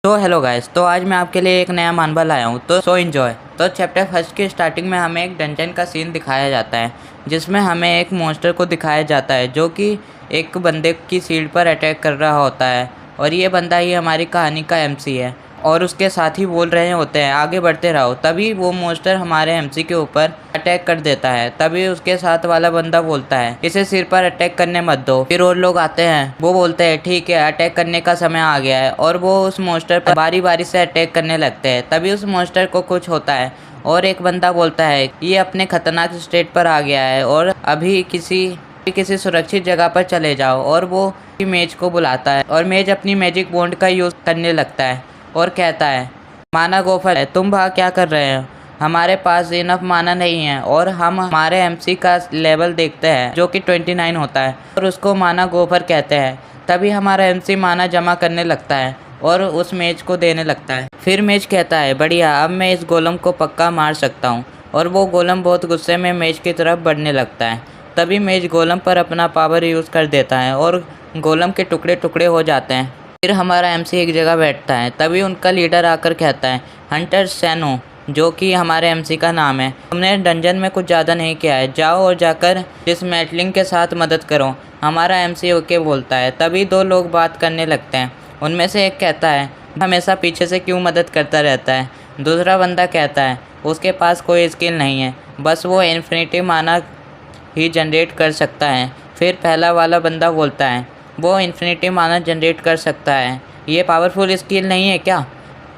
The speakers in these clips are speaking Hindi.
तो हेलो गाइस, तो आज मैं आपके लिए एक नया मानवा लाया हूँ, तो सो इन्जॉय। तो चैप्टर फर्स्ट की स्टार्टिंग में हमें एक डंजन का सीन दिखाया जाता है, जिसमें हमें एक मॉन्स्टर को दिखाया जाता है जो कि एक बंदे की शील्ड पर अटैक कर रहा होता है। और ये बंदा ही हमारी कहानी का एमसी है और उसके साथ ही बोल रहे होते हैं आगे बढ़ते रहो। तभी वो मॉन्स्टर हमारे एमसी के ऊपर अटैक कर देता है। तभी उसके साथ वाला बंदा बोलता है इसे सिर पर अटैक करने मत दो। फिर और लोग आते हैं, वो बोलते हैं ठीक है, अटैक करने का समय आ गया है। और वो उस मॉन्स्टर पर बारी बारी से अटैक करने लगते हैं। तभी उस मॉन्स्टर को कुछ होता है और एक बंदा बोलता है ये अपने खतरनाक स्टेट पर आ गया है और अभी किसी सुरक्षित जगह पर चले जाओ। और वो मेज को बुलाता है और मेज अपनी मैजिक बॉन्ड का यूज़ करने लगता है और कहता है माना गोफर है, तुम वहाँ क्या कर रहे हो? हमारे पास इनफ माना नहीं है और हम हमारे एमसी का लेवल देखते हैं जो कि 29 होता है और उसको माना गोफर कहते हैं। तभी हमारा एमसी माना जमा करने लगता है और उस मेज को देने लगता है। फिर मेज कहता है बढ़िया, अब मैं इस गोलम को पक्का मार सकता हूँ। और वो गोलम बहुत गुस्से में मेज की तरफ बढ़ने लगता है। तभी मेज गोलम पर अपना पावर यूज़ कर देता है और गोलम के टुकड़े टुकड़े हो जाते हैं। फिर हमारा एमसी एक जगह बैठता है। तभी उनका लीडर आकर कहता है हंटर सैनो, जो कि हमारे एमसी का नाम है, हमने डंजन में कुछ ज़्यादा नहीं किया है, जाओ और जाकर इस मैटलिंग के साथ मदद करो। हमारा एमसी ओके बोलता है। तभी दो लोग बात करने लगते हैं। उनमें से एक कहता है हमेशा पीछे से क्यों मदद करता रहता है। दूसरा बंदा कहता है उसके पास कोई स्किल नहीं है, बस वो इन्फिनिटी माना ही जनरेट कर सकता है। फिर पहला वाला बंदा बोलता है वो इन्फिनिटी माना जनरेट कर सकता है, ये पावरफुल स्किल नहीं है क्या?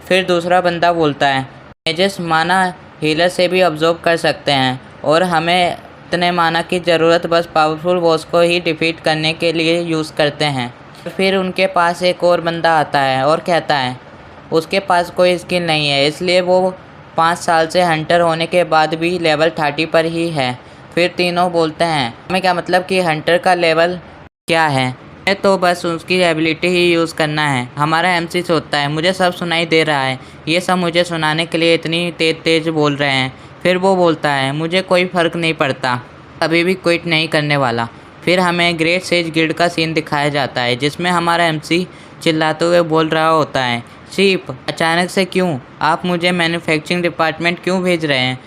फिर दूसरा बंदा बोलता है मेजेस माना हीलर से भी ऑब्जर्व कर सकते हैं और हमें इतने माना की ज़रूरत बस पावरफुल बॉस को ही डिफीट करने के लिए यूज़ करते हैं। फिर उनके पास एक और बंदा आता है और कहता है उसके पास कोई स्किल नहीं है, इसलिए वो 5 साल से हंटर होने के बाद भी लेवल 30 पर ही है। फिर तीनों बोलते हैं हमें क्या मतलब कि हंटर का लेवल क्या है, तो बस उसकी एबिलिटी ही यूज़ करना है। हमारा एमसी सोचता है मुझे सब सुनाई दे रहा है, ये सब मुझे सुनाने के लिए इतनी तेज़ बोल रहे हैं। फिर वो बोलता है मुझे कोई फ़र्क नहीं पड़ता, अभी भी क्विट नहीं करने वाला। फिर हमें ग्रेट सेज गिल्ड का सीन दिखाया जाता है, जिसमें हमारा एमसी चिल्लाते हुए बोल रहा होता है चीप अचानक से क्यों? आप मुझे मैन्युफैक्चरिंग डिपार्टमेंट क्यों भेज रहे हैं?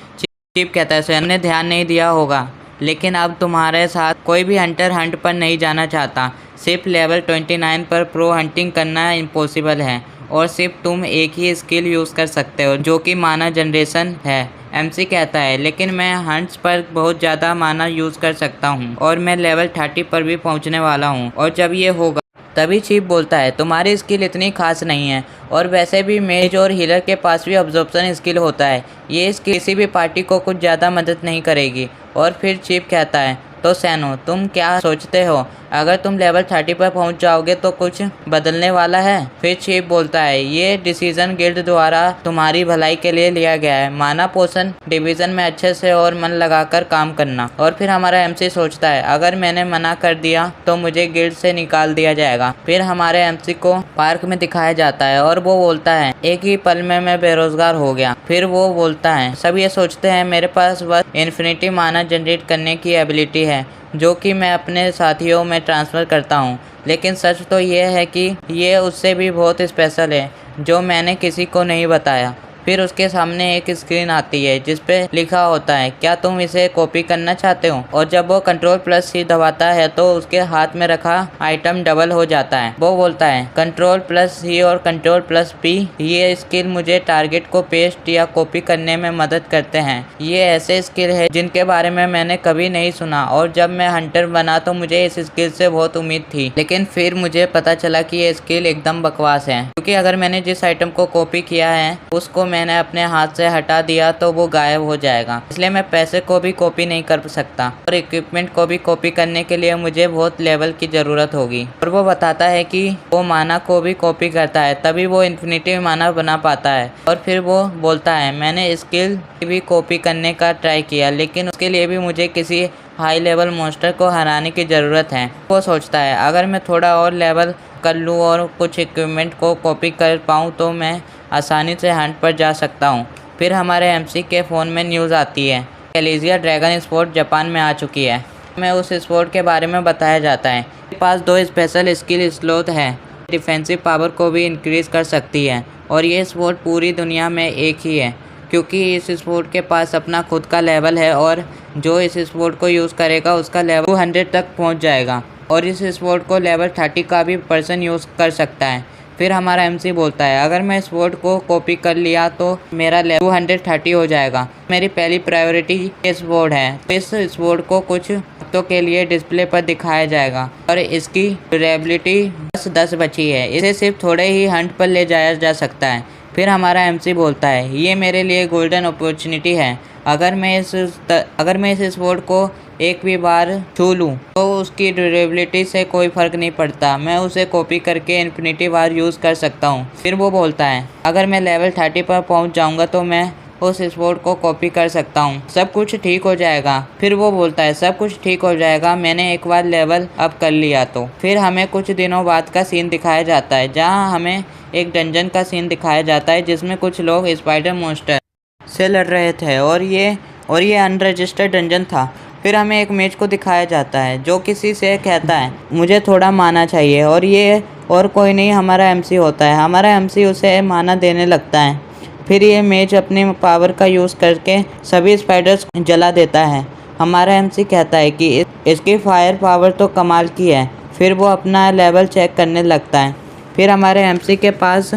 चीप कहता है सर ने ध्यान नहीं दिया होगा, लेकिन अब तुम्हारे साथ कोई भी हंटर हंट पर नहीं जाना चाहता। सिर्फ लेवल 29 पर प्रो हंटिंग करना इम्पॉसिबल है और सिर्फ तुम एक ही स्किल यूज़ कर सकते हो जो कि माना जनरेशन है। एमसी कहता है लेकिन मैं हंट्स पर बहुत ज़्यादा माना यूज़ कर सकता हूँ और मैं लेवल 30 पर भी पहुँचने वाला हूँ और जब ये होगा। तभी चीफ बोलता है तुम्हारी स्किल इतनी खास नहीं है और वैसे भी मेज और हीलर के पास भी ऑब्जर्वेशन स्किल होता है, ये स्किल किसी भी पार्टी को कुछ ज़्यादा मदद नहीं करेगी। और फिर चीफ कहता है तो सैनो तुम क्या सोचते हो, अगर तुम लेवल 30 पर पहुंच जाओगे तो कुछ बदलने वाला है? फिर चीफ बोलता है ये डिसीजन गिल्ड द्वारा तुम्हारी भलाई के लिए लिया गया है, माना पोषण डिवीज़न में अच्छे से और मन लगाकर काम करना। और फिर हमारा एमसी सोचता है अगर मैंने मना कर दिया तो मुझे गिल्ड से निकाल दिया जाएगा। फिर हमारे एमसी को पार्क में दिखाया जाता है और वो बोलता है एक ही पल में मैं बेरोजगार हो गया। फिर वो बोलता है सब ये सोचते हैं मेरे पास बस इन्फिनिटी माना जनरेट करने की एबिलिटी है जो कि मैं अपने साथियों में ट्रांसफ़र करता हूँ, लेकिन सच तो ये है कि ये उससे भी बहुत स्पेशल है जो मैंने किसी को नहीं बताया। फिर उसके सामने एक स्क्रीन आती है जिस पे लिखा होता है क्या तुम इसे कॉपी करना चाहते हो? और जब वो कंट्रोल+C दबाता है तो उसके हाथ में रखा आइटम डबल हो जाता है। वो बोलता है कंट्रोल+C और कंट्रोल+P ये स्किल मुझे टारगेट को पेस्ट या कॉपी करने में मदद करते हैं। ये ऐसे स्किल है जिनके बारे में मैंने कभी नहीं सुना और जब मैं हंटर बना तो मुझे इस स्किल से बहुत उम्मीद थी, लेकिन फिर मुझे पता चला कि ये स्किल एकदम बकवास है, क्योंकि अगर मैंने जिस आइटम को कॉपी किया है उसको मैंने अपने हाथ से हटा दिया तो वो गायब हो जाएगा, इसलिए मैं पैसे को भी कॉपी नहीं कर सकता और इक्विपमेंट को भी कॉपी करने के लिए मुझे बहुत लेवल की ज़रूरत होगी। और वो बताता है कि वो माना को भी कॉपी करता है तभी वो इन्फिनिटी माना बना पाता है। और फिर वो बोलता है मैंने स्किल भी कॉपी करने का ट्राई किया, लेकिन उसके लिए भी मुझे किसी हाई लेवल मॉन्स्टर को हराने की ज़रूरत है। वो सोचता है अगर मैं थोड़ा और लेवल कर लूँ और कुछ इक्विपमेंट को कॉपी कर पाऊँ तो मैं आसानी से हंट पर जा सकता हूँ। फिर हमारे एमसी के फ़ोन में न्यूज़ आती है एलिजिया ड्रैगन स्पोर्ट जापान में आ चुकी है। हमें उस स्पोर्ट के बारे में बताया जाता है। मेरे पास 2 स्पेशल स्किल स्लॉट हैं डिफेंसिव पावर को भी इंक्रीज कर सकती है। और ये स्वॉर्ड पूरी दुनिया में एक ही है, क्योंकि इस स्वॉर्ड के पास अपना खुद का लेवल है और जो इस स्वॉर्ड को यूज़ करेगा उसका लेवल 200 तक पहुंच जाएगा। और इस स्वॉर्ड को लेवल 30 का भी पर्सन यूज़ कर सकता है। फिर हमारा एमसी बोलता है, अगर मैं स्वॉर्ड को कॉपी कर लिया तो मेरा लेवल 230 हो जाएगा। मेरी पहली प्रायोरिटी ये स्वॉर्ड है। इस स्वॉर्ड को कुछ हफ्तों के लिए डिस्प्ले पर दिखाया जाएगा और इसकी ड्यूरेबिलिटी 10 बची है। इसे सिर्फ थोड़े ही हंट पर ले जाया जा सकता है। फिर हमारा एमसी बोलता है, ये मेरे लिए गोल्डन अपॉर्चुनिटी है। अगर मैं इस स्वॉर्ड को एक भी बार छू लूँ तो उसकी ड्यूरेबिलिटी से कोई फ़र्क नहीं पड़ता। मैं उसे कॉपी करके इन्फिनिटी बार यूज़ कर सकता हूँ। फिर वो बोलता है, अगर मैं लेवल 30 पर पहुँच जाऊँगा तो मैं उस स्वॉर्ड को कॉपी कर सकता हूँ। सब कुछ ठीक हो जाएगा। फिर वो बोलता है, सब कुछ ठीक हो जाएगा, मैंने एक बार लेवल अप कर लिया तो। फिर हमें कुछ दिनों बाद का सीन दिखाया जाता है, जहाँ हमें एक डंजन का सीन दिखाया जाता है जिसमें कुछ लोग स्पाइडर मॉन्स्टर से लड़ रहे थे और ये अनरजिस्टर्ड डंजन था। फिर हमें एक मेज को दिखाया जाता है जो किसी से कहता है, मुझे थोड़ा माना चाहिए। और ये और कोई नहीं, हमारा एमसी होता है। हमारा एमसी उसे माना देने लगता है। फिर ये मेज अपनी पावर का यूज़ करके सभी स्पाइडर्स जला देता है। हमारा एमसी कहता है कि इसकी फायर पावर तो कमाल की है। फिर वो अपना लेवल चेक करने लगता है। फिर हमारे एमसी के पास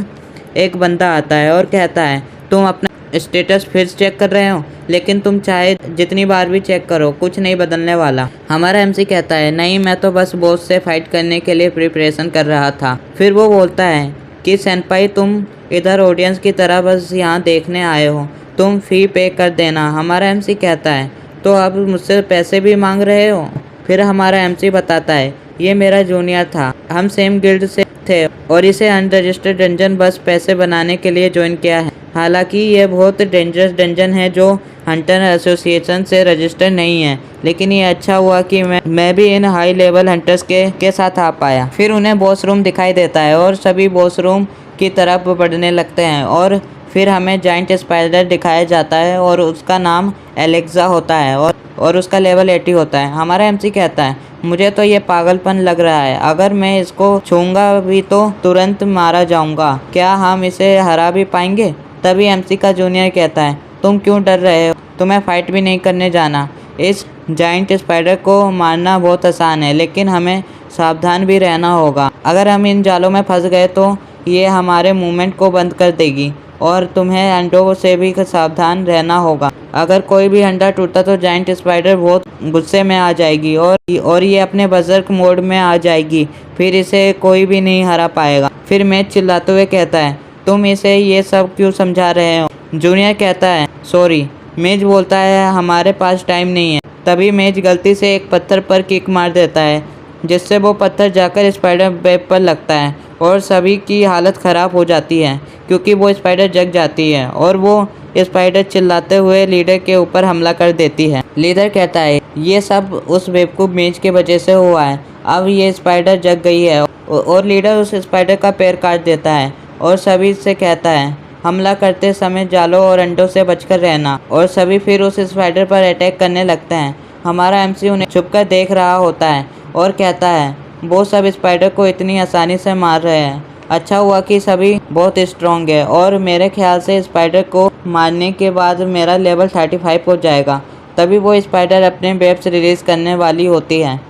एक बंदा आता है और कहता है, तुम अपना स्टेटस फिर चेक कर रहे हो, लेकिन तुम चाहे जितनी बार भी चेक करो कुछ नहीं बदलने वाला। हमारा एमसी कहता है, नहीं, मैं तो बस बॉस से फाइट करने के लिए प्रिपरेशन कर रहा था। फिर वो बोलता है कि सेनपाई, तुम इधर ऑडियंस की तरह बस यहाँ देखने आए हो, तुम फ़ी पे कर देना। हमारा एमसी कहता है, तो अब मुझसे पैसे भी मांग रहे हो? फिर हमारा एमसी बताता है, ये मेरा जूनियर था, हम सेम गिल्ड से थे और इसे अनरजिस्टर्ड डंजन बस पैसे बनाने के लिए ज्वाइन किया है। हालांकि ये बहुत डेंजरस डंजन है जो हंटर एसोसिएशन से रजिस्टर नहीं है, लेकिन ये अच्छा हुआ कि मैं भी इन हाई लेवल हंटर्स के साथ आ पाया। फिर उन्हें बॉस रूम दिखाई देता है और सभी बॉस रूम की तरफ बढ़ने लगते हैं। और फिर हमें जाइंट स्पाइडर दिखाया जाता है और उसका नाम एलेक्सा होता है और उसका लेवल 80 होता है। हमारा एमसी कहता है, मुझे तो ये पागलपन लग रहा है, अगर मैं इसको छूंगा भी तो तुरंत मारा जाऊंगा। क्या हम इसे हरा भी पाएंगे? तभी एमसी का जूनियर कहता है, तुम क्यों डर रहे हो, तुम्हें फाइट भी नहीं करने जाना। इस जाइंट स्पाइडर को मारना बहुत आसान है, लेकिन हमें सावधान भी रहना होगा। अगर हम इन जालों में फंस गए तो ये हमारे मूवमेंट को बंद कर देगी और तुम्हें अंडों से भी सावधान रहना होगा। अगर कोई भी अंडा टूटा तो जाइंट स्पाइडर बहुत गुस्से में आ जाएगी और ये अपने बजर्क मोड में आ जाएगी। फिर इसे कोई भी नहीं हरा पाएगा। फिर मेज चिल्लाते हुए कहता है, तुम इसे ये सब क्यों समझा रहे हो? जूनियर कहता है, सॉरी। मेज बोलता है, हमारे पास टाइम नहीं है। तभी मेज गलती से एक पत्थर पर किक मार देता है, जिससे वो पत्थर जाकर स्पाइडर वेब पर लगता है और सभी की हालत ख़राब हो जाती है क्योंकि वो स्पाइडर जग जाती है और वो स्पाइडर चिल्लाते हुए लीडर के ऊपर हमला कर देती है। लीडर कहता है, ये सब उस बेवकूफ़ मेज की वजह से हुआ है, अब ये स्पाइडर जग गई है। और लीडर उस स्पाइडर का पैर काट देता है और सभी से कहता है, हमला करते समय जालों और अंडों से बचकर रहना। और सभी फिर उस स्पाइडर पर अटैक करने लगते हैं। हमारा एमसी उन्हें छुपकर देख रहा होता है और कहता है, वो सब स्पाइडर को इतनी आसानी से मार रहे हैं, अच्छा हुआ कि सभी बहुत स्ट्रॉन्ग है और मेरे ख्याल से स्पाइडर को मारने के बाद मेरा लेवल 35 हो जाएगा। तभी वो स्पाइडर अपने वेब्स रिलीज़ करने वाली होती है,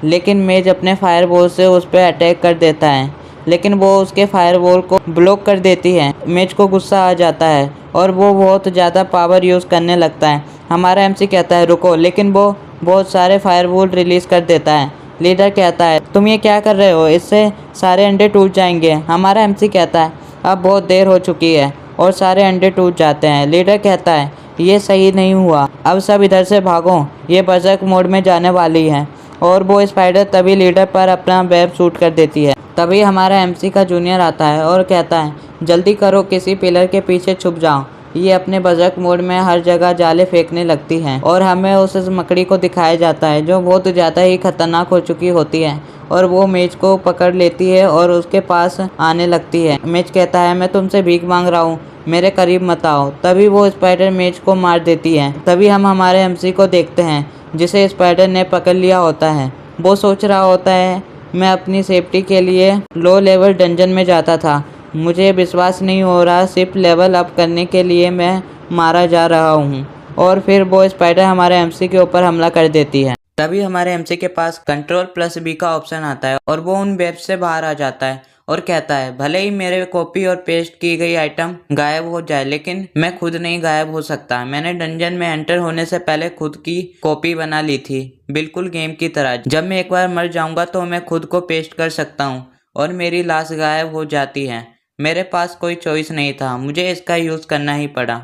लेकिन मेज अपने फायरबॉल से उस पर अटैक कर देता है, लेकिन वो उसके फायरवॉल को ब्लॉक कर देती है। मेज को गुस्सा आ जाता है और वो बहुत ज़्यादा पावर यूज़ करने लगता है। हमारा एमसी कहता है, रुको, लेकिन वो बहुत सारे फायरवॉल रिलीज़ कर देता है। लीडर कहता है, तुम ये क्या कर रहे हो, इससे सारे अंडे टूट जाएंगे। हमारा एमसी कहता है, अब बहुत देर हो चुकी है और सारे अंडे टूट जाते हैं। लीडर कहता है, ये सही नहीं हुआ, अब सब इधर से भागो, ये बर्सर्क मोड में जाने वाली है। और वो स्पाइडर तभी लीडर पर अपना वेब शूट कर देती है। तभी हमारा एमसी का जूनियर आता है और कहता है, जल्दी करो, किसी पिलर के पीछे छुप जाओ। ये अपने बजरक मोड में हर जगह जाले फेंकने लगती है और हमें उस मकड़ी को दिखाया जाता है जो बहुत ज़्यादा ही खतरनाक हो चुकी होती है और वो मेज को पकड़ लेती है और उसके पास आने लगती है। मेज कहता है, मैं तुमसे भीख मांग रहा हूँ, मेरे करीब मत आओ। तभी वो स्पाइडर मेज को मार देती है। तभी हम हमारे एमसी को देखते हैं जिसे स्पाइडर ने पकड़ लिया होता है। वो सोच रहा होता है मैं अपनी सेफ्टी के लिए लो लेवल डंजन में जाता था। मुझे विश्वास नहीं हो रहा, सिर्फ लेवल अप करने के लिए मैं मारा जा रहा हूँ। और फिर वो स्पाइडर हमारे एमसी के ऊपर हमला कर देती है। तभी हमारे एमसी के पास Ctrl+B का ऑप्शन आता है और वो उन वेब से बाहर आ जाता है और कहता है, भले ही मेरे कॉपी और पेस्ट की गई आइटम गायब हो जाए, लेकिन मैं खुद नहीं गायब हो सकता। मैंने डंजन में एंटर होने से पहले खुद की कॉपी बना ली थी, बिल्कुल गेम की तरह। जब मैं एक बार मर जाऊंगा तो मैं खुद को पेस्ट कर सकता हूँ और मेरी लाश गायब हो जाती है। मेरे पास कोई चॉइस नहीं था, मुझे इसका यूज़ करना ही पड़ा।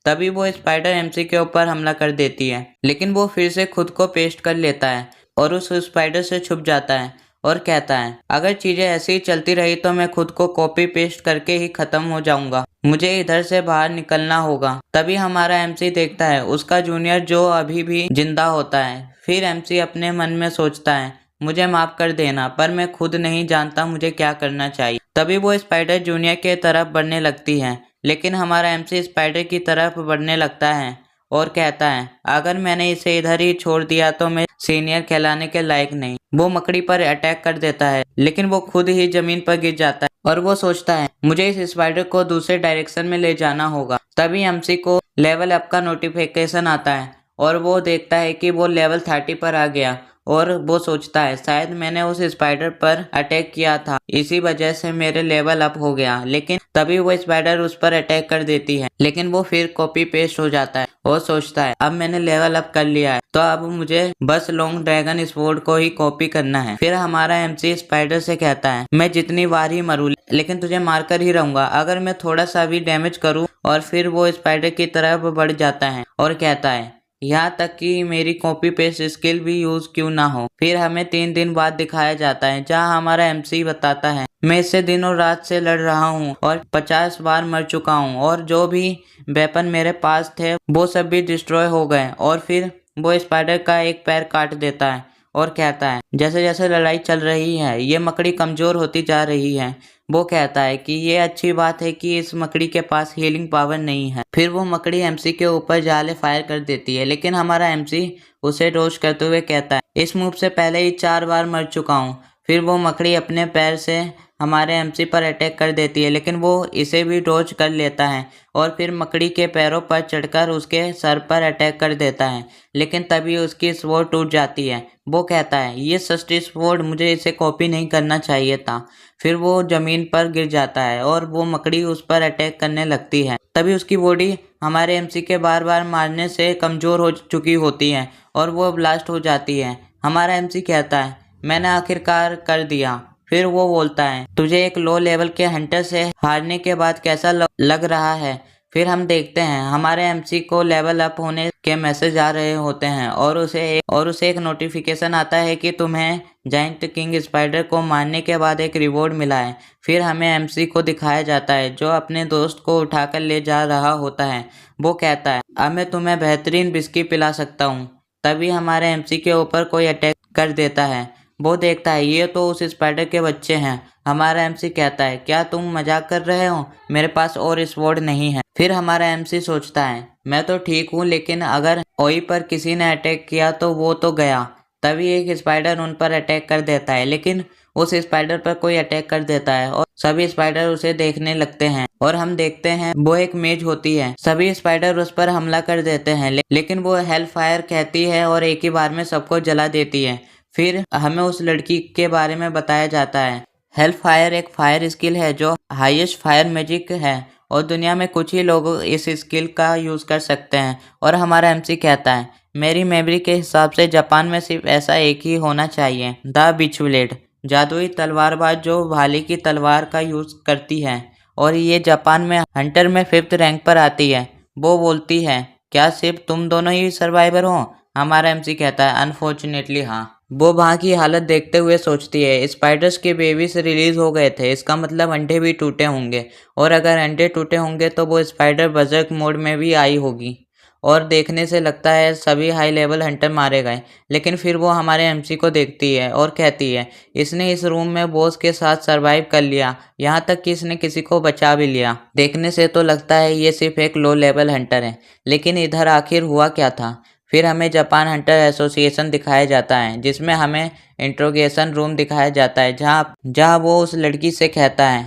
तभी वो स्पाइडर एमसी के ऊपर हमला कर देती है, लेकिन वो फिर से खुद को पेस्ट कर लेता है और उस स्पाइडर से छुप जाता है और कहता है, अगर चीजें ऐसे ही चलती रही तो मैं खुद को कॉपी पेस्ट करके ही खत्म हो जाऊंगा। मुझे इधर से बाहर निकलना होगा। तभी हमारा एमसी देखता है उसका जूनियर जो अभी भी जिंदा होता है। फिर एमसी अपने मन में सोचता है, मुझे माफ कर देना, पर मैं खुद नहीं जानता मुझे क्या करना चाहिए। तभी वो स्पाइडर जूनियर के तरफ बढ़ने लगती है, लेकिन हमारा एमसी स्पाइडर की तरफ बढ़ने लगता है और कहता है, अगर मैंने इसे इधर ही छोड़ दिया तो मैं सीनियर कहलाने के लायक नहीं। वो मकड़ी पर अटैक कर देता है, लेकिन वो खुद ही जमीन पर गिर जाता है और वो सोचता है, मुझे इस स्पाइडर को दूसरे डायरेक्शन में ले जाना होगा। तभी एमसी को लेवल अप का नोटिफिकेशन आता है और वो देखता है कि वो लेवल 30 पर आ गया और वो सोचता है, शायद मैंने उस स्पाइडर पर अटैक किया था, इसी वजह से मेरे लेवल अप हो गया। लेकिन तभी वो स्पाइडर उस पर अटैक कर देती है, लेकिन वो फिर कॉपी पेस्ट हो जाता है और सोचता है, अब मैंने लेवल अप कर लिया है तो अब मुझे बस लॉन्ग ड्रैगन स्वॉर्ड को ही कॉपी करना है। फिर हमारा एमसी स्पाइडर से कहता है, मैं जितनी बार ही मरूं लेकिन तुझे मारकर ही रहूंगा अगर मैं थोड़ा सा भी डैमेज करूं। और फिर वो स्पाइडर की तरफ बढ़ जाता है और कहता है, यहाँ तक कि मेरी कॉपी पेस्ट स्किल भी यूज क्यों ना हो। फिर हमें 3 दिन बाद दिखाया जाता है, जहाँ हमारा एमसी बताता है, मैं इससे दिनों रात से लड़ रहा हूँ और 50 बार मर चुका हूँ और जो भी वेपन मेरे पास थे वो सब भी डिस्ट्रॉय हो गए। और फिर वो स्पाइडर का एक पैर काट देता है और कहता है, जैसे जैसे लड़ाई चल रही है ये मकड़ी कमजोर होती जा रही है। वो कहता है कि ये अच्छी बात है कि इस मकड़ी के पास हीलिंग पावर नहीं है। फिर वो मकड़ी एमसी के ऊपर जाले फायर कर देती है, लेकिन हमारा एमसी उसे डॉज करते हुए कहता है, इस मूव से पहले ही 4 बार मर चुका हूँ। फिर वो मकड़ी अपने पैर से हमारे एमसी पर अटैक कर देती है, लेकिन वो इसे भी डॉज कर लेता है और फिर मकड़ी के पैरों पर चढ़कर उसके सर पर अटैक कर देता है, लेकिन तभी उसकी स्वॉर्ड टूट जाती है। वो कहता है, ये सस्ती स्वॉर्ड, मुझे इसे कॉपी नहीं करना चाहिए था। फिर वो जमीन पर गिर जाता है और वो मकड़ी उस पर अटैक करने लगती है। तभी उसकी बॉडी हमारे एमसी के बार बार मारने से कमजोर हो चुकी होती है और वो ब्लास्ट हो जाती है। हमारा एमसी कहता है, मैंने आखिरकार कर दिया। फिर वो बोलता है, तुझे एक लो लेवल के हंटर से हारने के बाद कैसा लग रहा है। फिर हम देखते हैं हमारे एमसी को लेवल अप होने के मैसेज आ रहे होते हैं और उसे एक नोटिफिकेशन आता है कि तुम्हें जायंट किंग स्पाइडर को मारने के बाद एक रिवॉर्ड मिला है। फिर हमें एमसी को दिखाया जाता है जो अपने दोस्त को उठाकर ले जा रहा होता है। वो कहता है, अब मैं तुम्हें बेहतरीन बिस्की पिला सकता हूँ। तभी हमारे एमसी के ऊपर कोई अटैक कर देता है। वो देखता है ये तो उस स्पाइडर के बच्चे हैं। हमारा एमसी कहता है, क्या तुम मजाक कर रहे हो, मेरे पास और स्वॉर्ड नहीं है। फिर हमारा एमसी सोचता है, मैं तो ठीक हूँ, लेकिन अगर ओई पर किसी ने अटैक किया तो वो तो गया। तभी एक स्पाइडर उन पर अटैक कर देता है, लेकिन उस स्पाइडर पर कोई अटैक कर देता है और सभी स्पाइडर उसे देखने लगते हैं। और हम देखते हैं वो एक मेज होती है, सभी स्पाइडर उस पर हमला कर देते हैं, लेकिन वो हेल फायर कहती है और एक ही बार में सबको जला देती है। फिर हमें उस लड़की के बारे में बताया जाता है। हेल फायर एक फायर स्किल है जो हाईएस्ट फायर मैजिक है और दुनिया में कुछ ही लोग इस स्किल का यूज कर सकते हैं। और हमारा एमसी कहता है, मेरी मेमोरी के हिसाब से जापान में सिर्फ ऐसा एक ही होना चाहिए, द बिचब्लेड, जादुई तलवारबाज जो भाले की तलवार का यूज करती है और ये जापान में हंटर में 5th रैंक पर आती है। वो बोलती है, क्या सिर्फ तुम दोनों ही सर्वाइवर हो। हमारा एमसी कहता है, अनफॉर्चुनेटली हाँ। वो वहाँ की हालत देखते हुए सोचती है, स्पाइडर्स के बेबीज रिलीज हो गए थे, इसका मतलब अंडे भी टूटे होंगे, और अगर अंडे टूटे होंगे तो वो स्पाइडर बजर्क मोड में भी आई होगी। और देखने से लगता है सभी हाई लेवल हंटर मारे गए। लेकिन फिर वो हमारे एमसी को देखती है और कहती है, इसने इस रूम में बॉस के साथ सरवाइव कर लिया, यहाँ तक कि इसने किसी को बचा भी लिया। देखने से तो लगता है ये सिर्फ एक लो लेवल हंटर है, लेकिन इधर आखिर हुआ क्या था। फिर हमें जापान हंटर एसोसिएशन दिखाया जाता है जिसमें हमें इंट्रोगेशन रूम दिखाया जाता है जहाँ वो उस लड़की से कहता है,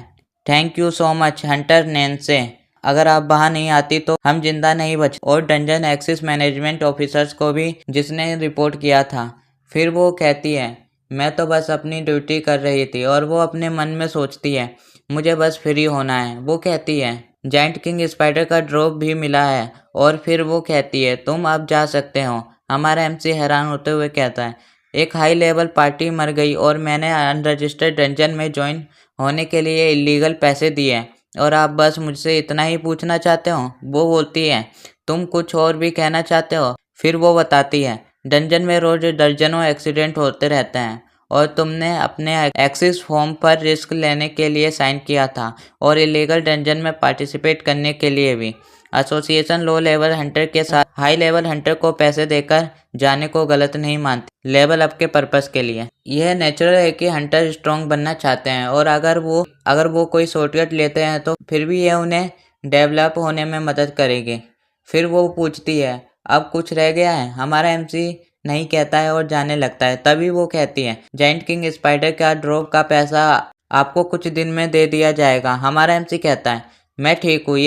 थैंक यू सो मच हंटर नेंसे, अगर आप बाहर नहीं आती तो हम जिंदा नहीं बच। और डंजन एक्सेस मैनेजमेंट ऑफिसर्स को भी जिसने रिपोर्ट किया था। फिर वो कहती है, मैं तो बस अपनी ड्यूटी कर रही थी। और वो अपने मन में सोचती है, मुझे बस फ्री होना है। वो कहती है, जाइंट किंग स्पाइडर का ड्रॉप भी मिला है। और फिर वो कहती है, तुम अब जा सकते हो। हमारा एमसी हैरान होते हुए कहता है, एक हाई लेवल पार्टी मर गई और मैंने अनरजिस्टर्ड डंजन में ज्वाइन होने के लिए इलीगल पैसे दिए और आप बस मुझसे इतना ही पूछना चाहते हो। वो बोलती है, तुम कुछ और भी कहना चाहते हो? फिर वो बताती है, डंजन में रोज दर्जनों एक्सीडेंट होते रहते हैं और तुमने अपने एक्सिस फॉर्म पर रिस्क लेने के लिए साइन किया था और इलीगल डंजन में पार्टिसिपेट करने के लिए भी। एसोसिएशन लो लेवल हंटर के साथ हाई लेवल हंटर को पैसे देकर जाने को गलत नहीं मानती, लेवल अप के पर्पस के लिए। यह नेचुरल है कि हंटर स्ट्रॉन्ग बनना चाहते हैं और अगर वो कोई शॉर्टकट लेते हैं तो फिर भी यह उन्हें डेवलप होने में मदद करेगी। फिर वो पूछती है, अब कुछ रह गया है? हमारा एमसी नहीं कहता है और जाने लगता है। तभी वो कहती है, जाइंट किंग स्पाइडर का ड्रॉप का पैसा आपको कुछ दिन में दे दिया जाएगा। हमारा एमसी कहता है, मैं ठीक हूँ,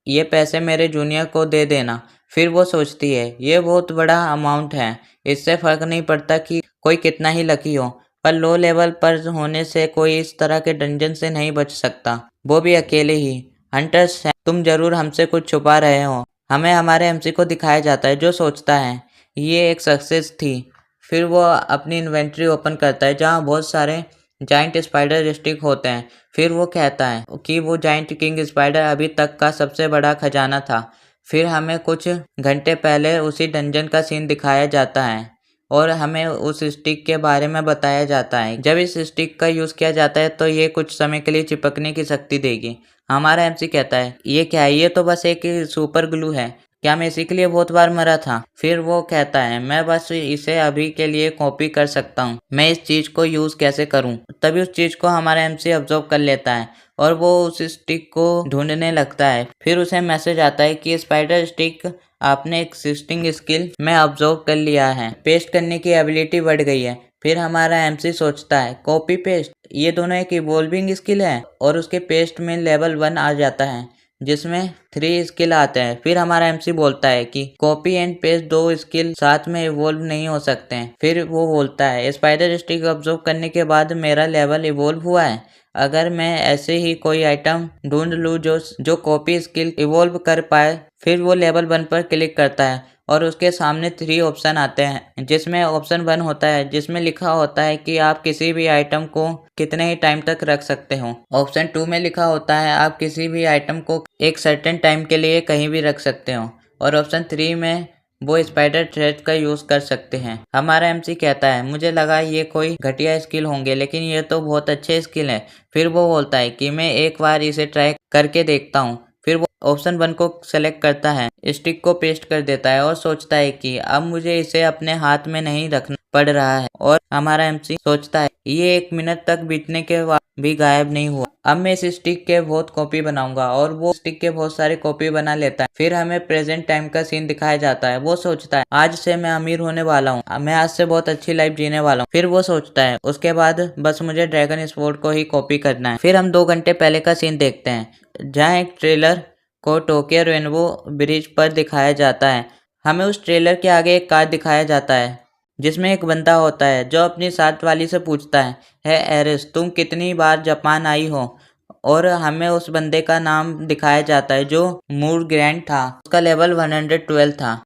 ये पैसे मेरे जूनियर को दे देना। फिर वो सोचती है, ये बहुत बड़ा अमाउंट है, इससे फर्क नहीं पड़ता कि कोई कितना ही लकी हो, पर लो लेवल पर होने से कोई इस तरह के डंजन से नहीं बच सकता, वो भी अकेले ही। हंटर्स, तुम जरूर हमसे कुछ छुपा रहे हो। हमें हमारे एमसी को दिखाया जाता है जो सोचता है ये एक सक्सेस थी। फिर वो अपनी इन्वेंट्री ओपन करता है जहाँ बहुत सारे जाइंट स्पाइडर स्टिक होते हैं। फिर वो कहता है कि वो जाइंट किंग स्पाइडर अभी तक का सबसे बड़ा खजाना था। फिर हमें कुछ घंटे पहले उसी डंजन का सीन दिखाया जाता है और हमें उस स्टिक के बारे में बताया जाता है। जब इस स्टिक का यूज़ किया जाता है तो ये कुछ समय के लिए चिपकने की शक्ति देगी। हमारा एमसी कहता है, ये क्या है? ये तो बस एक सुपर ग्लू है, क्या मैं इसी के लिए बहुत बार मरा था? फिर वो कहता है, मैं बस इसे अभी के लिए कॉपी कर सकता हूँ, मैं इस चीज को यूज कैसे करूँ? तभी उस चीज को हमारा एमसी ऑब्जर्व कर लेता है और वो उस स्टिक को ढूंढने लगता है। फिर उसे मैसेज आता है कि स्पाइडर स्टिक आपने एक्सिस्टिंग स्किल में ऑब्जर्व कर लिया है, पेस्ट करने की एबिलिटी बढ़ गई है। फिर हमारा एमसी सोचता है, कॉपी पेस्ट, ये दोनों एक इवॉल्विंग स्किल है। और उसके पेस्ट में लेवल 1 आ जाता है जिसमें 3 स्किल आते हैं। फिर हमारा एमसी बोलता है कि कॉपी एंड पेस्ट 2 स्किल साथ में इवॉल्व नहीं हो सकते हैं। फिर वो बोलता है, स्पाइडर स्टिक ऑब्जर्व करने के बाद मेरा लेवल इवॉल्व हुआ है। अगर मैं ऐसे ही कोई आइटम ढूंढ लूँ जो कॉपी स्किल इवॉल्व कर पाए। फिर वो लेवल 1 पर क्लिक करता है और उसके सामने 3 ऑप्शन आते हैं जिसमें ऑप्शन 1 होता है जिसमें लिखा होता है कि आप किसी भी आइटम को कितने ही टाइम तक रख सकते हो। ऑप्शन 2 में लिखा होता है आप किसी भी आइटम को एक सर्टेन टाइम के लिए कहीं भी रख सकते हो। और ऑप्शन 3 में वो स्पाइडर थ्रेड का यूज कर सकते हैं। हमारा एमसी कहता है, मुझे लगा ये कोई घटिया स्किल होंगे लेकिन ये तो बहुत अच्छे स्किल है। फिर वो बोलता है कि मैं एक बार इसे ट्राई करके देखता हूँ। फिर वो ऑप्शन 1 को सेलेक्ट करता है, स्टिक को पेस्ट कर देता है और सोचता है कि अब मुझे इसे अपने हाथ में नहीं रखना पड़ रहा है। और हमारा एमसी सोचता है, ये 1 मिनट तक बीतने के बाद भी गायब नहीं हुआ, अब मैं इस स्टिक के बहुत कॉपी बनाऊंगा। और वो स्टिक के बहुत सारे कॉपी बना लेता है। फिर हमें प्रेजेंट टाइम का सीन दिखाया जाता है। वो सोचता है, आज से मैं अमीर होने वाला हूँ, मैं आज से बहुत अच्छी लाइफ जीने वाला हूँ। फिर वो सोचता है, उसके बाद बस मुझे ड्रैगन स्पोर्ट को ही कॉपी करना है। फिर हम 2 घंटे पहले का सीन देखते हैं जहाँ एक ट्रेलर को टोक्यो रेनबो ब्रिज पर दिखाया जाता है। हमें उस ट्रेलर के आगे एक कार दिखाया जाता है जिसमें एक बंदा होता है जो अपनी साथ वाली से पूछता है एरिस, तुम कितनी बार जापान आई हो? और हमें उस बंदे का नाम दिखाया जाता है जो मूर ग्रैंड था, उसका लेवल 112 था।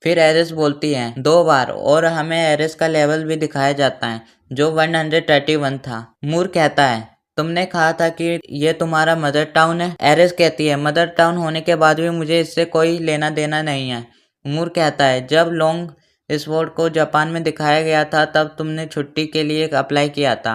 फिर एरिस बोलती है 2 बार और हमें एरिस का लेवल भी दिखाया जाता है जो 131 था। मूर कहता है, तुमने कहा था कि ये तुम्हारा मदर टाउन है। एरिस कहती है, मदर टाउन होने के बाद भी मुझे इससे कोई लेना देना नहीं है। मूर कहता है, जब लॉन्ग स्पोर्ट को जापान में दिखाया गया था तब तुमने छुट्टी के लिए अप्लाई किया था।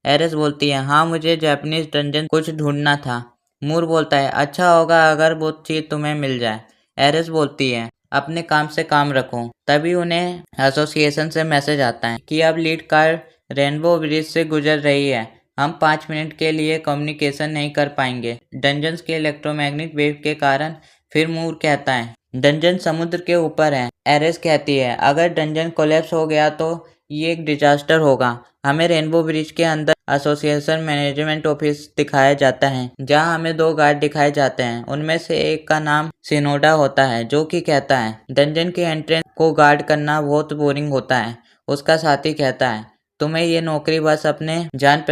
एरिस बोलती है, हाँ मुझे जापानीज डंजन कुछ ढूंढना था। मूर बोलता है, अच्छा होगा अगर वो चीज तुम्हें मिल जाए। एरिस बोलती है, अपने काम से काम रखो। तभी उन्हें एसोसिएशन से मैसेज आता है कि अब लीड कार रेनबो ब्रिज से गुजर रही है, हम 5 मिनट के लिए कम्युनिकेशन नहीं कर पाएंगे डंजन्स के इलेक्ट्रोमैग्नेटिक वेव के कारण। फिर मूर कहता है डंजन समुद्र के ऊपर है। एरिस कहती है अगर डंजन कोलैप्स हो गया तो ये एक डिजास्टर होगा। हमें रेनबो ब्रिज के अंदर एसोसिएशन मैनेजमेंट ऑफिस दिखाया जाता है जहां हमें 2 गार्ड दिखाए जाते हैं। उनमें से एक का नाम सिनोडा होता है जो कि कहता है डंजन के एंट्रेंस को गार्ड करना बहुत बोरिंग होता है। उसका साथी कहता है तुम्हें ये नौकरी बस अपने जान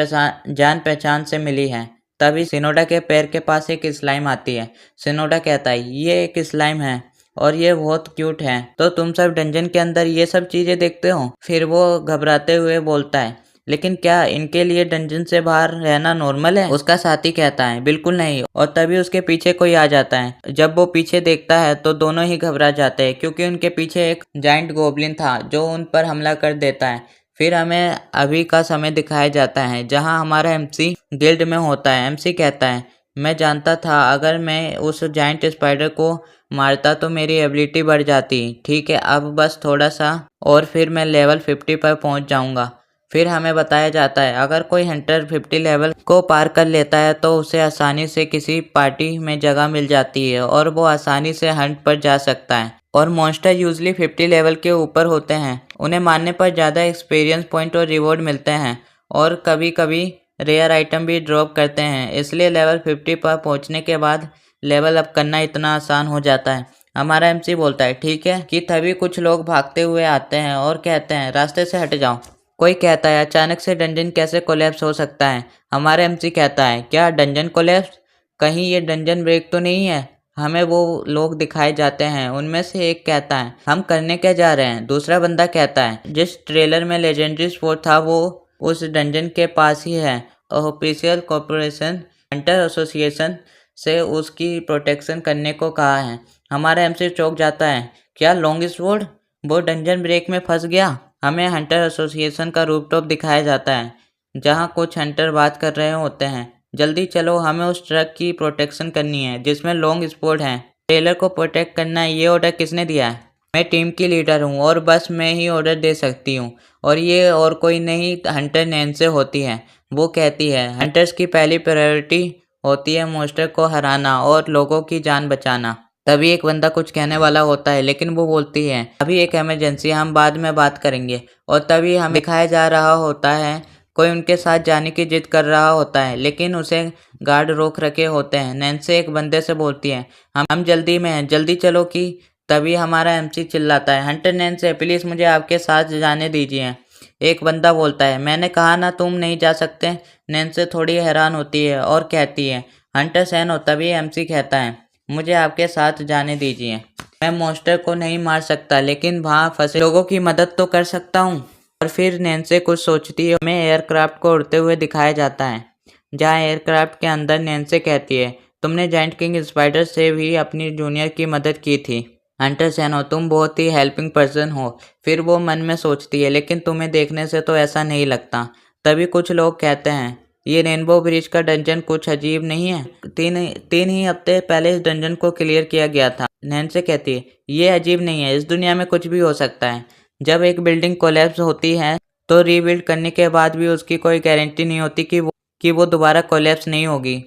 पहचान से मिली है। तभी सिनोडा के पैर के पास एक स्लाइम आती है। सिनोडा कहता है ये एक स्लाइम है और ये बहुत क्यूट है, तो तुम सब डंजन के अंदर ये सब चीजें देखते हो। फिर वो घबराते हुए बोलता है लेकिन क्या इनके लिए डंजन से बाहर रहना नॉर्मल है? उसका साथी कहता है बिल्कुल नहीं। और तभी उसके पीछे कोई आ जाता है। जब वो पीछे देखता है तो दोनों ही घबरा जाते हैं क्योंकि उनके पीछे एक जाइंट गोब्लिन था जो उन पर हमला कर देता है। फिर हमें अभी का समय दिखाया जाता है जहां हमारा एमसी गिल्ड में होता है। एमसी कहता है मैं जानता था अगर मैं उस जाइंट स्पाइडर को मारता तो मेरी एबिलिटी बढ़ जाती। ठीक है अब बस थोड़ा सा और फिर मैं लेवल 50 पर पहुंच जाऊंगा। फिर हमें बताया जाता है अगर कोई हंटर 50 लेवल को पार कर लेता है तो उसे आसानी से किसी पार्टी में जगह मिल जाती है और वो आसानी से हंट पर जा सकता है। और मॉन्स्टर यूजली 50 लेवल के ऊपर होते हैं। उन्हें मारने पर ज़्यादा एक्सपीरियंस पॉइंट और रिवॉर्ड मिलते हैं और कभी कभी रेयर आइटम भी ड्रॉप करते हैं। इसलिए लेवल 50 पर पहुंचने के बाद लेवल अप करना इतना आसान हो जाता है। हमारा एमसी बोलता है ठीक है कि तभी कुछ लोग भागते हुए आते हैं और कहते हैं रास्ते से हट जाओ। कोई कहता है अचानक से डंजन कैसे कोलैप्स हो सकता है? हमारा एमसी कहता है क्या डंजन कोलैप्स? कहीं ये डंजन ब्रेक तो नहीं है? हमें वो लोग दिखाए जाते हैं। उनमें से एक कहता है हम करने क्या जा रहे हैं? दूसरा बंदा कहता है जिस ट्रेलर में लेजेंडरी स्पोर्ट था वो उस डंजन के पास ही है। ऑफिशियल कॉर्पोरेशन हंटर एसोसिएशन से उसकी प्रोटेक्शन करने को कहा है। हमारा एमसी चौंक जाता है क्या लॉन्ग स्वॉर्ड? वो डंजन ब्रेक में फंस गया। हमें हंटर एसोसिएशन का रूफटॉप दिखाया जाता है जहां कुछ हंटर बात कर रहे होते हैं। जल्दी चलो हमें उस ट्रक की प्रोटेक्शन करनी है जिसमें लॉन्ग स्पोर्ट है। ट्रेलर को प्रोटेक्ट करना है। ये ऑर्डर किसने दिया है? मैं टीम की लीडर हूँ और बस मैं ही ऑर्डर दे सकती हूँ और ये और कोई नहीं हंटर नैन्सी होती है। वो कहती है हंटर्स की पहली प्रायोरिटी होती है मॉन्स्टर को हराना और लोगों की जान बचाना। तभी एक बंदा कुछ कहने वाला होता है लेकिन वो बोलती है अभी एक इमरजेंसी हम बाद में बात करेंगे। और तभी हमें दिखाया जा रहा होता है कोई उनके साथ जाने की जिद कर रहा होता है लेकिन उसे गार्ड रोक रखे होते हैं। नैन्सी एक बंदे से बोलती है हम जल्दी में हैं, जल्दी चलो कि। तभी हमारा एमसी चिल्लाता है हंटर नैन्सी प्लीज़ मुझे आपके साथ जाने दीजिए। एक बंदा बोलता है मैंने कहा ना तुम नहीं जा सकते। नैन्सी थोड़ी हैरान होती है और कहती है हंटर सैनो। तभी एमसी कहता है मुझे आपके साथ जाने दीजिए। मैं मॉन्स्टर को नहीं मार सकता लेकिन वहाँ फंसे लोगों की मदद तो कर सकता हूँ। और फिर नैन्सी कुछ सोचती है। हमें एयरक्राफ्ट को उड़ते हुए दिखाया जाता है जहाँ एयरक्राफ्ट के अंदर नैन्सी कहती है तुमने जायंट किंग स्पाइडर से भी अपनी जूनियर की मदद की थी। हंटर सैनो तुम बहुत ही हेल्पिंग पर्सन हो। फिर वो मन में सोचती है लेकिन तुम्हें देखने से तो ऐसा नहीं लगता। तभी कुछ लोग कहते हैं ये रेनबो ब्रिज का डंजन कुछ अजीब नहीं है? तीन ही हफ्ते पहले इस डंजन को क्लियर किया गया था। नैन्सी कहती है ये अजीब नहीं है, इस दुनिया में कुछ भी हो सकता है। जब एक बिल्डिंग कोलैप्स होती है तो रीबिल्ड करने के बाद भी उसकी कोई गारंटी नहीं होती कि वो दोबारा कोलैप्स नहीं होगी।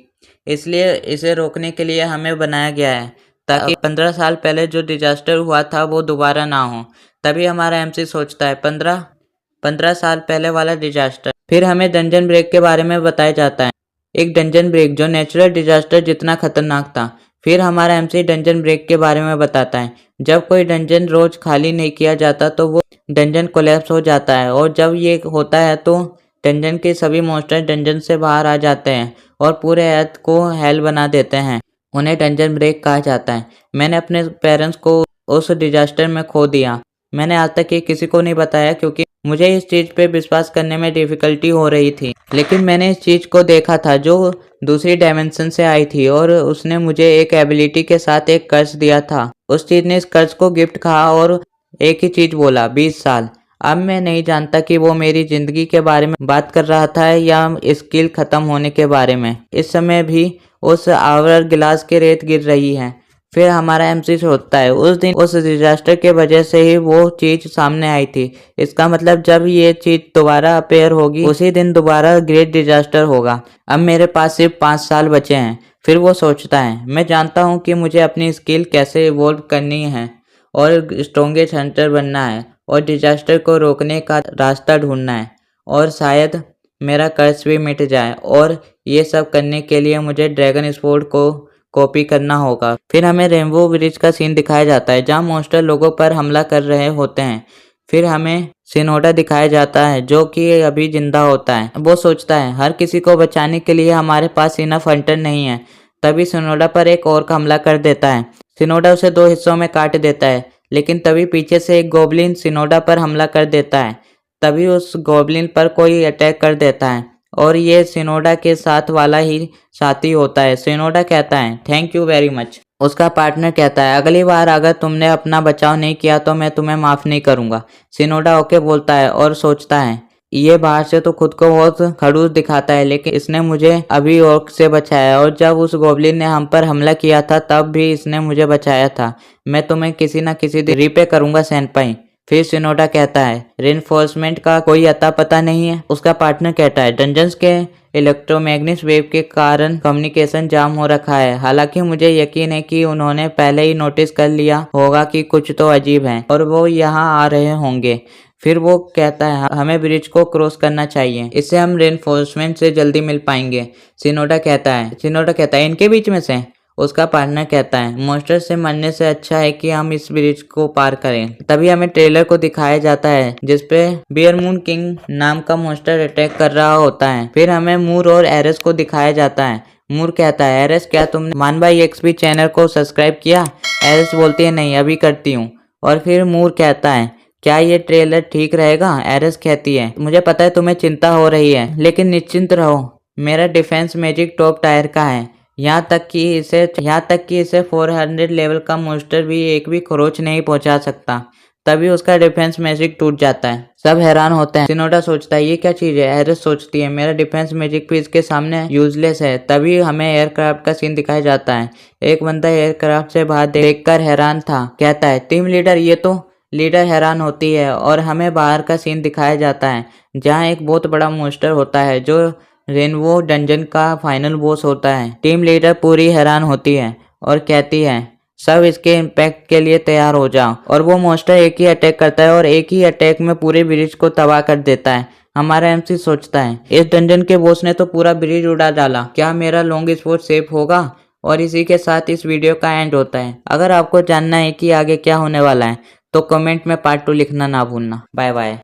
इसलिए इसे रोकने के लिए हमें बनाया गया है ताकि 15 साल पहले जो डिजास्टर हुआ था वो दोबारा ना हो। तभी हमारा एमसी सोचता है 15 साल पहले वाला डिजास्टर। फिर हमें डंजन ब्रेक के बारे में बताया जाता है एक डंजन ब्रेक जो नेचुरल डिजास्टर जितना खतरनाक था। फिर हमारा एमसी डंजन ब्रेक के बारे में बताता है जब कोई डंजन रोज खाली नहीं किया जाता तो वो डंजन कोलैप्स हो जाता है और जब ये होता है तो डंजन के सभी मॉन्स्टर डंजन से बाहर आ जाते हैं और पूरे अर्थ को हेल बना देते हैं। उन्हें डंजन ब्रेक कहा जाता है। मैंने अपने पेरेंट्स को उस डिजास्टर में खो दिया। मैंने आज तक ये किसी को नहीं बताया क्योंकि मुझे इस चीज़ पे विश्वास करने में डिफ़िकल्टी हो रही थी। लेकिन मैंने इस चीज़ को देखा था जो दूसरी डायमेंशन से आई थी और उसने मुझे एक एबिलिटी के साथ एक कर्ज दिया था। उस चीज़ ने इस कर्ज को गिफ्ट कहा और एक ही चीज़ बोला 20 साल। अब मैं नहीं जानता कि वो मेरी ज़िंदगी के बारे में बात कर रहा था या स्किल ख़त्म होने के बारे में। इस समय भी उस आवर गिलास के रेत गिर रही है। फिर हमारा एमसी सोचता है उस दिन उस डिजास्टर के वजह से ही वो चीज सामने आई थी। इसका मतलब जब ये चीज दोबारा अपेयर होगी उसी दिन दोबारा ग्रेट डिजास्टर होगा। अब मेरे पास सिर्फ 5 साल बचे हैं फिर वो सोचता है, मैं जानता हूँ कि मुझे अपनी स्किल कैसे इवॉल्व करनी है और स्ट्रॉन्गेस्ट हंटर बनना है और डिजास्टर को रोकने का रास्ता ढूंढना है और शायद मेरा कर्ज भी मिट जाए और ये सब करने के लिए मुझे ड्रैगन स्पोर्ट को कॉपी करना होगा। फिर हमें रेनबो ब्रिज का सीन दिखाया जाता है जहाँ मॉन्स्टर लोगों पर हमला कर रहे होते हैं। फिर हमें शिनोडा दिखाया जाता है जो कि अभी जिंदा होता है। वो सोचता है हर किसी को बचाने के लिए हमारे पास इनफ हंटर नहीं है। तभी शिनोडा पर एक और का हमला कर देता है। शिनोडा उसे 2 हिस्सों में काट देता है, लेकिन तभी पीछे से एक गोब्लिन शिनोडा पर हमला कर देता है। तभी उस गोब्लिन पर कोई अटैक कर देता है और ये शिनोडा के साथ वाला ही साथी होता है। शिनोडा कहता है थैंक यू वेरी मच। उसका पार्टनर कहता है अगली बार अगर तुमने अपना बचाव नहीं किया तो मैं तुम्हें माफ नहीं करूंगा। शिनोडा ओके बोलता है और सोचता है ये बाहर से तो खुद को बहुत खड़ूस दिखाता है, लेकिन इसने मुझे अभी ऑर्क से बचाया और जब उस गोब्लिन ने हम पर हमला किया था तब भी इसने मुझे बचाया था। मैं तुम्हें किसी न किसी दिन रिपे करूंगा सेनपाई। फिर शिनोडा कहता है रेनफोर्समेंट का कोई अता पता नहीं है। उसका पार्टनर कहता है डंजन्स के इलेक्ट्रोमैग्नेटिक वेव के कारण कम्युनिकेशन जाम हो रखा है। हालांकि मुझे यकीन है कि उन्होंने पहले ही नोटिस कर लिया होगा कि कुछ तो अजीब है और वो यहाँ आ रहे होंगे। फिर वो कहता है हमें ब्रिज को क्रॉस करना चाहिए, इससे हम रेनफोर्समेंट से जल्दी मिल पाएंगे। शिनोडा कहता है इनके बीच में से। उसका पार्टनर कहता है मॉन्स्टर से मरने से अच्छा है कि हम इस ब्रिज को पार करें। तभी हमें ट्रेलर को दिखाया जाता है जिसपे बियरमून किंग नाम का मॉन्स्टर अटैक कर रहा होता है। फिर हमें मूर और एरेस को दिखाया जाता है। मूर कहता है एरेस क्या तुमने मानबाई एक्सपी चैनल को सब्सक्राइब किया? एरेस बोलती है नहीं अभी करती हूँ। और फिर मूर कहता है क्या ये ट्रेलर ठीक रहेगा? एरेस कहती है मुझे पता है तुम्हें चिंता हो रही है, लेकिन निश्चिंत रहो मेरा डिफेंस मैजिक टॉप टायर का है। यहाँ तक कि इसे 400 लेवल का मॉन्स्टर भी एक भी खरोच नहीं पहुंचा सकता। तभी उसका डिफेंस मैजिक टूट जाता है। सब हैरान होते हैं। शिनोडा सोचता है ये क्या चीज है? एरेस सोचती है मेरा डिफेंस मैजिक भी इसके सामने यूजलेस है। तभी हमें एयरक्राफ्ट का सीन दिखाया जाता है। एक बंदा एयरक्राफ्ट से बाहर देखकर हैरान था, कहता है टीम लीडर ये तो। लीडर हैरान होती है और हमें बाहर का सीन दिखाया जाता है जहाँ एक बहुत बड़ा मॉन्स्टर होता है जो रेनबो डंजन का फाइनल बॉस होता है। टीम लीडर पूरी हैरान होती है और कहती है सब इसके इम्पैक्ट के लिए तैयार हो जाओ। और वो मॉन्स्टर एक ही अटैक करता है और एक ही अटैक में पूरे ब्रिज को तबाह कर देता है। हमारा एमसी सोचता है इस डंजन के बॉस ने तो पूरा ब्रिज उड़ा डाला, क्या मेरा लॉन्ग स्पोर्ट सेफ होगा? और इसी के साथ इस वीडियो का एंड होता है। अगर आपको जानना है कि आगे क्या होने वाला है तो कमेंट में पार्ट 2 लिखना ना भूलना। Bye bye.